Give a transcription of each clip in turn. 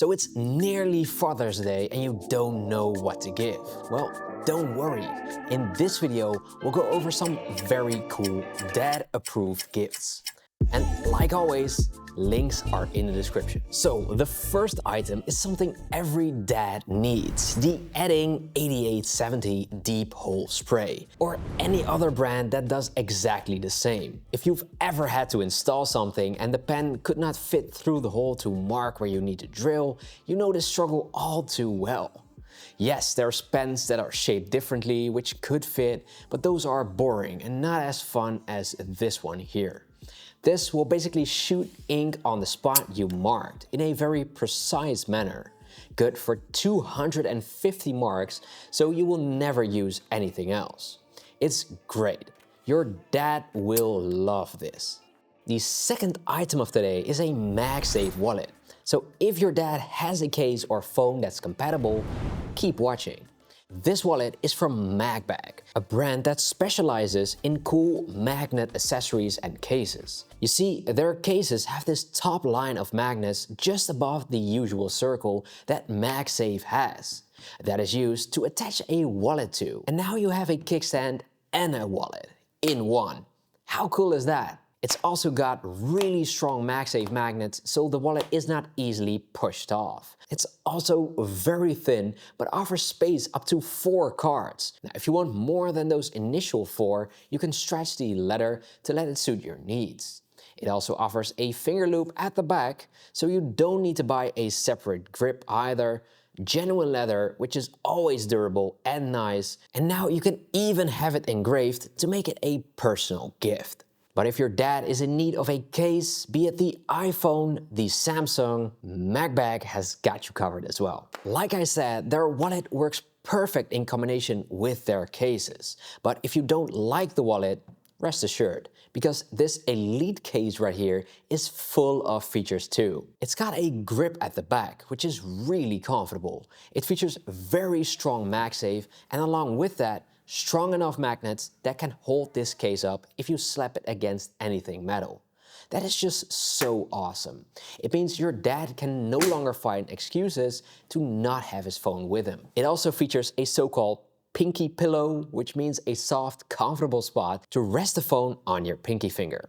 So it's nearly Father's Day and you don't know what to give. Well, don't worry. In this video, we'll go over some very cool dad-approved gifts. And like always, links are in the description. So the first item is something every dad needs, the Edding 8870 Deep Hole Spray, or any other brand that does exactly the same. If you've ever had to install something and the pen could not fit through the hole to mark where you need to drill, you know this struggle all too well. Yes, there's pens that are shaped differently, which could fit, but those are boring and not as fun as this one here. This will basically shoot ink on the spot you marked in a very precise manner. Good for 250 marks, so you will never use anything else. It's great. Your dad will love this. The second item of today is a MagSafe wallet. So if your dad has a case or phone that's compatible, keep watching. This wallet is from Magbag, a brand that specializes in cool magnet accessories and cases. You see, their cases have this top line of magnets just above the usual circle that MagSafe has. That is used to attach a wallet to. And now you have a kickstand and a wallet in one. How cool is that? It's also got really strong MagSafe magnets, so the wallet is not easily pushed off. It's also very thin, but offers space up to 4 cards. Now, if you want more than those initial 4, you can stretch the leather to let it suit your needs. It also offers a finger loop at the back, so you don't need to buy a separate grip either. Genuine leather, which is always durable and nice, and now you can even have it engraved to make it a personal gift. But if your dad is in need of a case, be it the iPhone, the Samsung, Magbag has got you covered as well. Like I said, their wallet works perfect in combination with their cases. But if you don't like the wallet, rest assured, because this Elite case right here is full of features too. It's got a grip at the back, which is really comfortable. It features very strong MagSafe, and along with that, strong enough magnets that can hold this case up if you slap it against anything metal. That is just so awesome. It means your dad can no longer find excuses to not have his phone with him. It also features a so-called pinky pillow, which means a soft, comfortable spot to rest the phone on your pinky finger.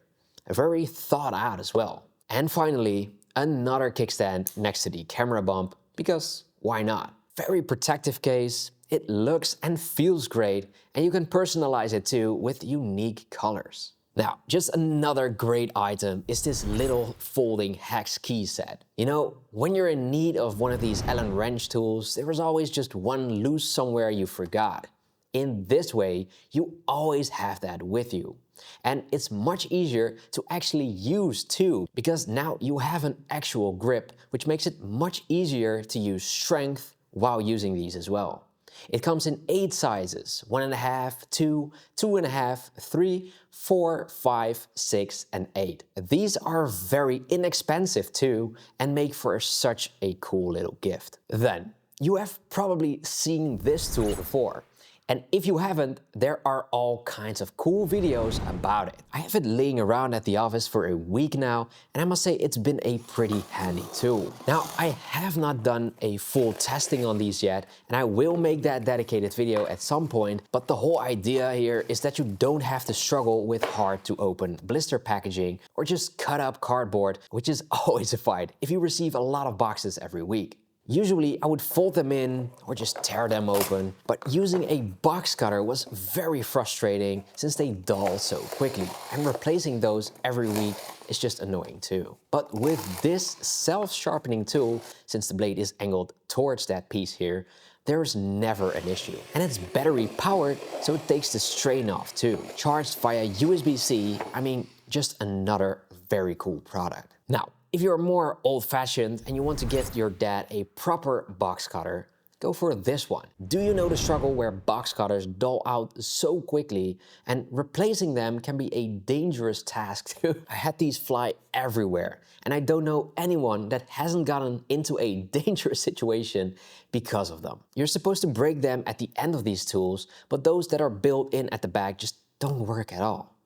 Very thought out as well. And finally, another kickstand next to the camera bump, because why not? Very protective case. It looks and feels great, and you can personalize it too with unique colors. Now, just another great item is this little folding hex key set. You know, when you're in need of one of these Allen wrench tools, there is always just one loose somewhere you forgot. In this way, you always have that with you. And it's much easier to actually use too, because now you have an actual grip, which makes it much easier to use strength while using these as well. It comes in 8 sizes, 1.5, 2, 2.5, 3, 4, 5, 6, and 8. These are very inexpensive too and make for such a cool little gift. Then, you have probably seen this tool before. And if you haven't, there are all kinds of cool videos about it. I have it laying around at the office for a week now, and I must say it's been a pretty handy tool. Now, I have not done a full testing on these yet, and I will make that dedicated video at some point, but the whole idea here is that you don't have to struggle with hard to open blister packaging or just cut up cardboard, which is always a fight if you receive a lot of boxes every week. Usually I would fold them in or just tear them open, but using a box cutter was very frustrating since they dull so quickly, and replacing those every week is just annoying too. But with this self-sharpening tool, since the blade is angled towards that piece here, there's never an issue. And it's battery powered, so it takes the strain off too. Charged via USB-C, I mean, just another very cool product. Now, if you're more old-fashioned and you want to give your dad a proper box cutter, go for this one. Do you know the struggle where box cutters dull out so quickly, and replacing them can be a dangerous task too? I had these fly everywhere, and I don't know anyone that hasn't gotten into a dangerous situation because of them. You're supposed to break them at the end of these tools, but those that are built in at the back just don't work at all.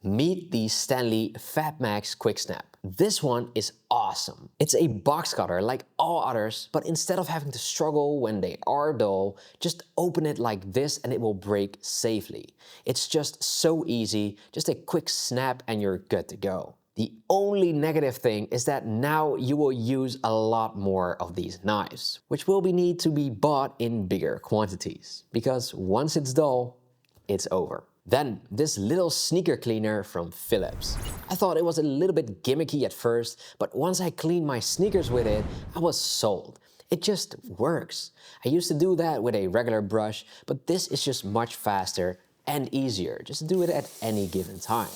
Meet the Stanley FatMax Quick Snap. This one is awesome. It's a box cutter like all others, but instead of having to struggle when they are dull, just open it like this and it will break safely. It's just so easy, just a quick snap and you're good to go. The only negative thing is that now you will use a lot more of these knives, which will need to be bought in bigger quantities, because once it's dull, it's over. Then, this little sneaker cleaner from Philips. I thought it was a little bit gimmicky at first, but once I cleaned my sneakers with it, I was sold. It just works. I used to do that with a regular brush, but this is just much faster and easier. Just do it at any given time.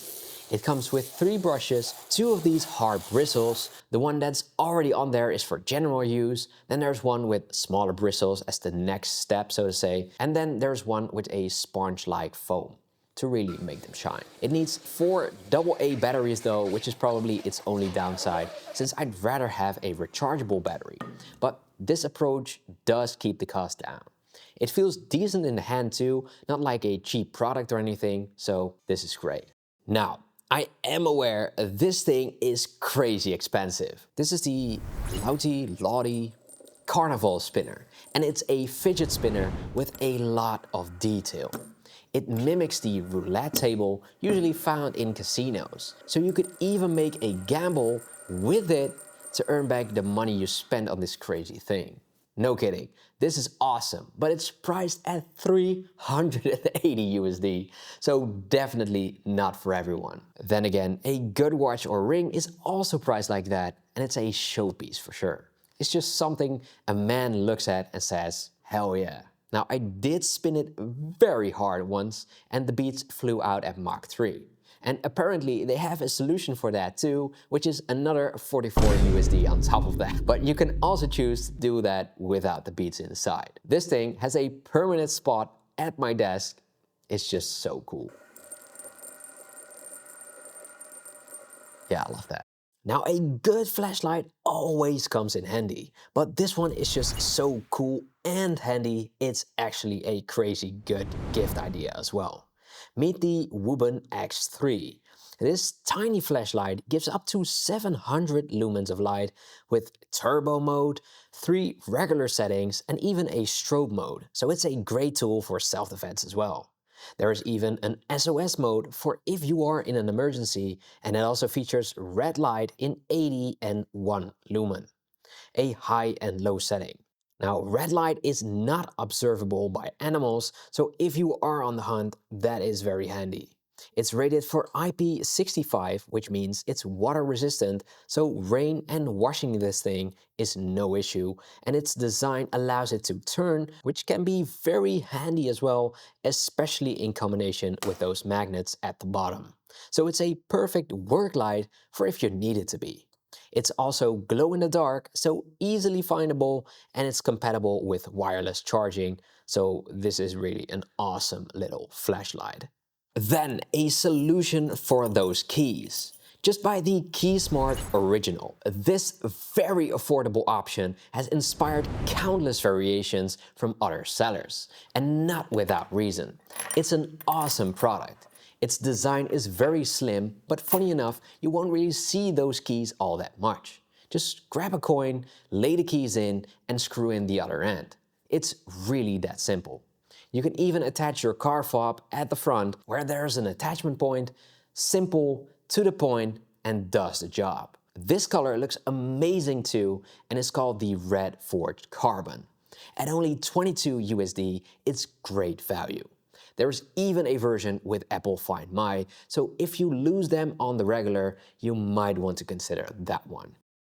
It comes with 3 brushes, 2 of these hard bristles. The one that's already on there is for general use. Then there's one with smaller bristles as the next step, so to say. And then there's one with a sponge-like foam to really make them shine. It needs 4 AA batteries though, which is probably its only downside, since I'd rather have a rechargeable battery. But this approach does keep the cost down. It feels decent in the hand too, not like a cheap product or anything, so this is great. Now, I am aware this thing is crazy expensive. This is the Ryobi Carnival spinner, and it's a fidget spinner with a lot of detail. It mimics the roulette table usually found in casinos, so you could even make a gamble with it to earn back the money you spent on this crazy thing. No kidding, this is awesome, but it's priced at 380 USD, so definitely not for everyone. Then again, a good watch or ring is also priced like that, and it's a showpiece for sure. It's just something a man looks at and says, hell yeah. Now, I did spin it very hard once and the beads flew out at Mach 3. And apparently they have a solution for that too, which is another 44 USD on top of that. But you can also choose to do that without the beads inside. This thing has a permanent spot at my desk. It's just so cool. Yeah, I love that. Now, a good flashlight always comes in handy, but this one is just so cool and handy, it's actually a crazy good gift idea as well. Meet the Ryobi X3. This tiny flashlight gives up to 700 lumens of light with turbo mode, 3 regular settings, and even a strobe mode, so it's a great tool for self-defense as well. There is even an SOS mode for if you are in an emergency, and it also features red light in 80 and 1 lumen, a high and low setting. Now, red light is not observable by animals, so if you are on the hunt, that is very handy. It's rated for IP65, which means it's water resistant, so rain and washing this thing is no issue, and its design allows it to turn, which can be very handy as well, especially in combination with those magnets at the bottom. So it's a perfect work light for if you need it to be. It's also glow in the dark, so easily findable, and it's compatible with wireless charging, so this is really an awesome little flashlight. Then a solution for those keys. Just buy the KeySmart Original. This very affordable option has inspired countless variations from other sellers, and not without reason. It's an awesome product. Its design is very slim, but funny enough, you won't really see those keys all that much. Just grab a coin, lay the keys in, and screw in the other end. It's really that simple. You can even attach your car fob at the front where there's an attachment point, simple, to the point, and does the job. This color looks amazing too, and is called the Red Forged Carbon. At only 22 USD, it's great value. There's even a version with Apple Find My, so if you lose them on the regular, you might want to consider that one.